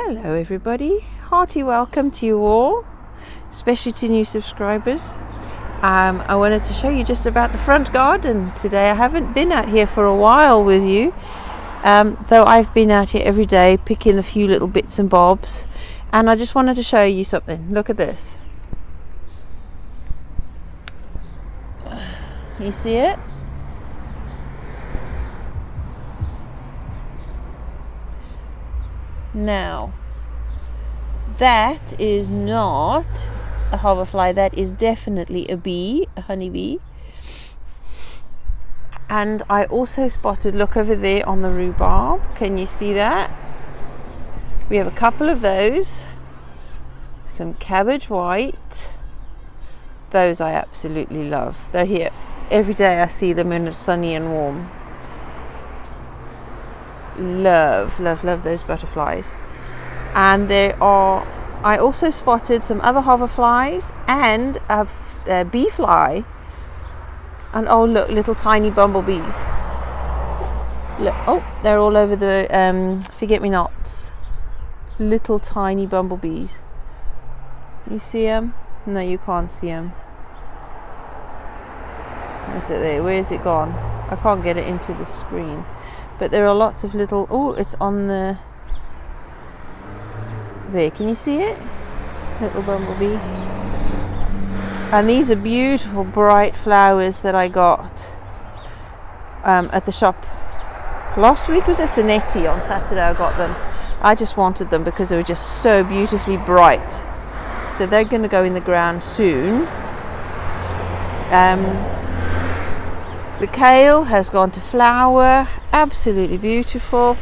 Hello everybody, hearty welcome to you all, especially to new subscribers. I wanted to show you just about the front garden today. I haven't been out here for a while with you, though I've been out here every day picking a few little bits and bobs, and I just wanted to show you something. Look at this. You see it? Now, that is not a hoverfly, that is definitely a bee, a honeybee. And I also spotted, look over there on the rhubarb, can you see that? We have a couple of those, some cabbage white, those I absolutely love. They're here every day, I see them when it's sunny and warm. Love those butterflies. And I also spotted some other hoverflies and a bee fly. And oh look, little tiny bumblebees. Look, oh, they're all over the forget-me-nots. Little tiny bumblebees. You see them? No, you can't see them. Is it there? Where is it gone? I can't get it into the screen. But there are lots of little, oh, it's on the, there, can you see it? Little bumblebee. And these are beautiful bright flowers that I got at the shop. Last week was a Senetti, on Saturday I got them. I just wanted them because they were just so beautifully bright. So they're going to go in the ground soon. The kale has gone to flower, absolutely beautiful.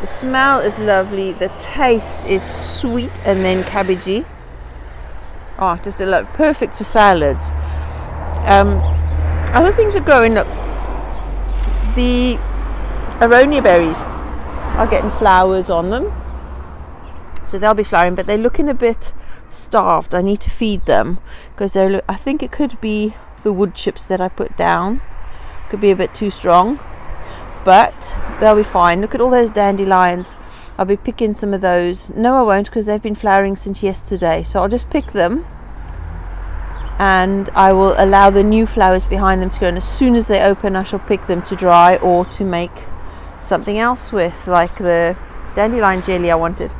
The smell is lovely, the taste is sweet and then cabbagey. Oh, just a lot, perfect for salads. Other things are growing. Look, the aronia berries are getting flowers on them, so they'll be flowering, but they're looking a bit starved. I need to feed them because I think it could be the wood chips that I put down, could be a bit too strong, but they'll be fine. Look at all those dandelions. I'll be picking some of those. No, I won't, because they've been flowering since yesterday, so I'll just pick them and I will allow the new flowers behind them to go, and as soon as they open I shall pick them to dry or to make something else with, like the dandelion jelly I wanted.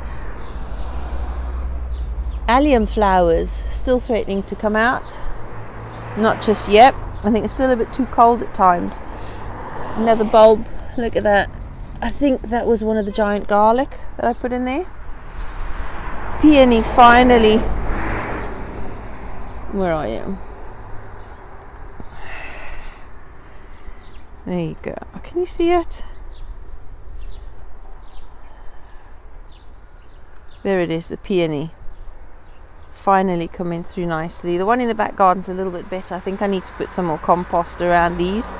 Allium flowers still threatening to come out. Not just yet. I think it's still a bit too cold at times. Another bulb. Look at that. I think that was one of the giant garlic that I put in there. Peony finally. Where are you? There you go. Can you see it? There it is, the peony. Finally coming through nicely. The one in the back garden's a little bit better. I think I need to put some more compost around these.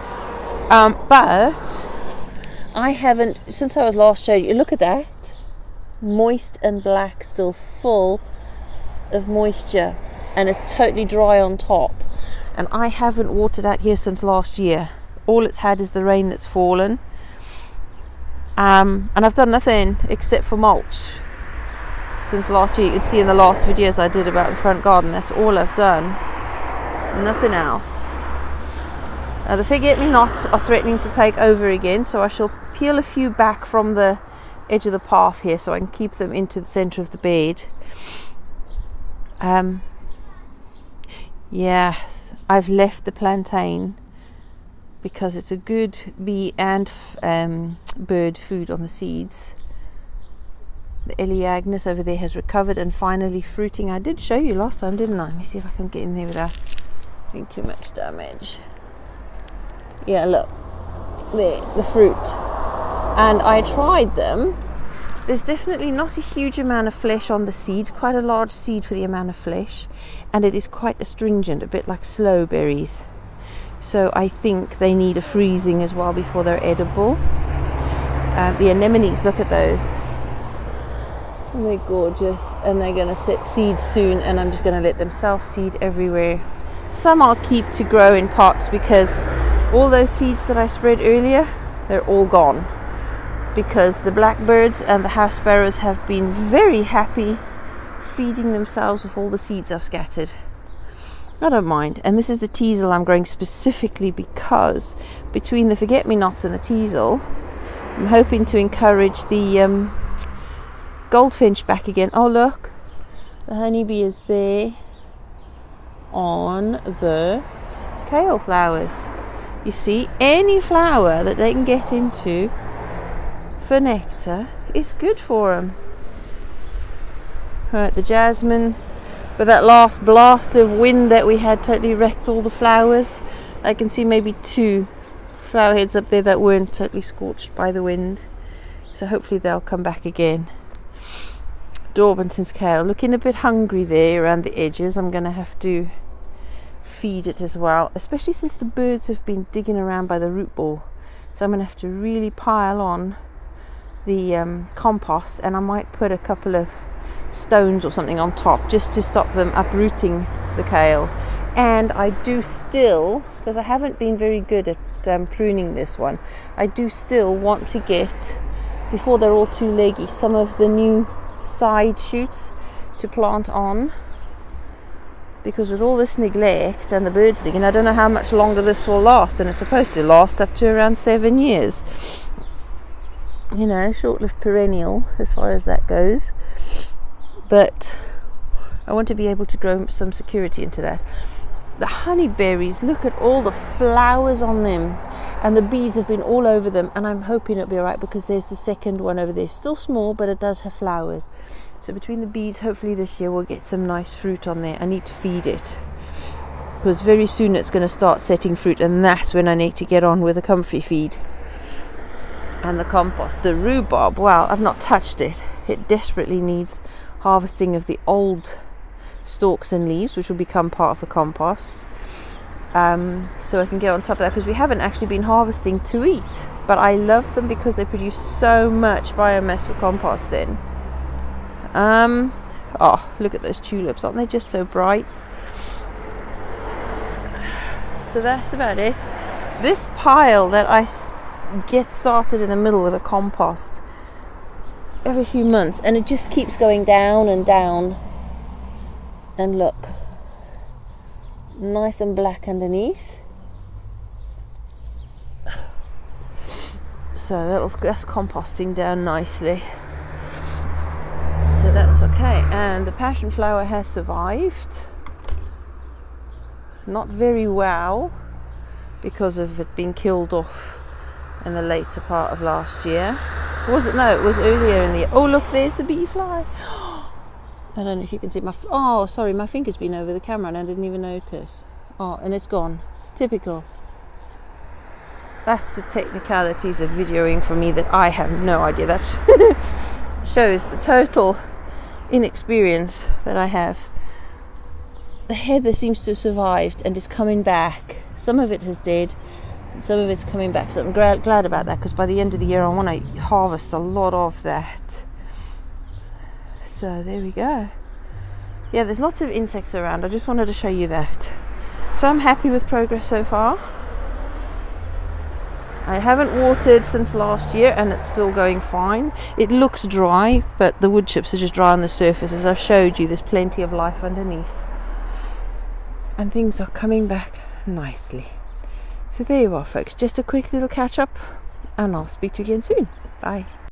But I haven't, since I was last showing you, look at that. Moist and black, still full of moisture. And it's totally dry on top. And I haven't watered out here since last year. All it's had is the rain that's fallen. And I've done nothing except for mulch since last year. You can see in the last videos I did about the front garden, that's all I've done, nothing else. The forget-me-nots are threatening to take over again, so I shall peel a few back from the edge of the path here so I can keep them into the center of the bed. Yes, I've left the plantain because it's a good bee and bird food on the seeds. The Eleagnus over there has recovered and finally fruiting. I did show you last time, didn't I? Let me see if I can get in there without doing too much damage. Yeah, look. There, the fruit. And I tried them. There's definitely not a huge amount of flesh on the seed. Quite a large seed for the amount of flesh. And it is quite astringent, a bit like sloe berries. So I think they need a freezing as well before they're edible. The anemones, look at those. They're gorgeous, and they're going to set seed soon, and I'm just going to let them self-seed everywhere. Some I'll keep to grow in pots because all those seeds that I spread earlier, they're all gone. because the blackbirds and the house sparrows have been very happy feeding themselves with all the seeds I've scattered. I don't mind. And this is the teasel I'm growing specifically because between the forget-me-nots and the teasel, I'm hoping to encourage the goldfinch back again. Oh look, the honeybee is there on the kale flowers. You see, any flower that they can get into for nectar is good for them. Right, the jasmine, with that last blast of wind that we had, totally wrecked all the flowers. I can see maybe 2 flower heads up there that weren't totally scorched by the wind, so hopefully they'll come back again. Dorbanton's kale looking a bit hungry there around the edges. I'm going to have to feed it as well, especially since the birds have been digging around by the root ball, so I'm going to have to really pile on the compost, and I might put a couple of stones or something on top just to stop them uprooting the kale. And I do still, because I haven't been very good at pruning this one, I do still want to get, before they're all too leggy, some of the new side shoots to plant on, because with all this neglect and the birds digging, I don't know how much longer this will last, and it's supposed to last up to around 7 years. You know, short-lived perennial as far as that goes, but I want to be able to grow some security into that. The honeyberries, look at all the flowers on them, and the bees have been all over them, and I'm hoping it'll be alright because there's the second one over there, still small, but it does have flowers. So between the bees, hopefully this year we'll get some nice fruit on there. I need to feed it because very soon it's going to start setting fruit, and that's when I need to get on with a comfrey feed. And the compost, the rhubarb, well, I've not touched it. It desperately needs harvesting of the old stalks and leaves, which will become part of the compost, so I can get on top of that, because we haven't actually been harvesting to eat, but I love them because they produce so much biomass for composting. Oh, look at those tulips, aren't they just so bright? So that's about it. This pile that I get started in the middle with a compost every few months, and it just keeps going down and down, and look, nice and black underneath. So that's composting down nicely, so that's okay. And the passion flower has survived, not very well because of it being killed off in the later part of last year. Was it? No, it was earlier in the year. Oh look, there's the bee fly. I don't know if you can see my my finger's been over the camera and I didn't even notice. Oh, and it's gone. Typical. That's the technicalities of videoing for me that I have no idea. That shows the total inexperience that I have. The heather seems to have survived and is coming back. Some of it has dead, some of it's coming back, so I'm glad about that, because by the end of the year I want to harvest a lot of that. So there we go. Yeah, there's lots of insects around. I just wanted to show you that. So I'm happy with progress so far. I haven't watered since last year and it's still going fine. It looks dry, but the wood chips are just dry on the surface. As I've showed you, there's plenty of life underneath, and things are coming back nicely. So there you are, folks, just a quick little catch up, and I'll speak to you again soon. Bye.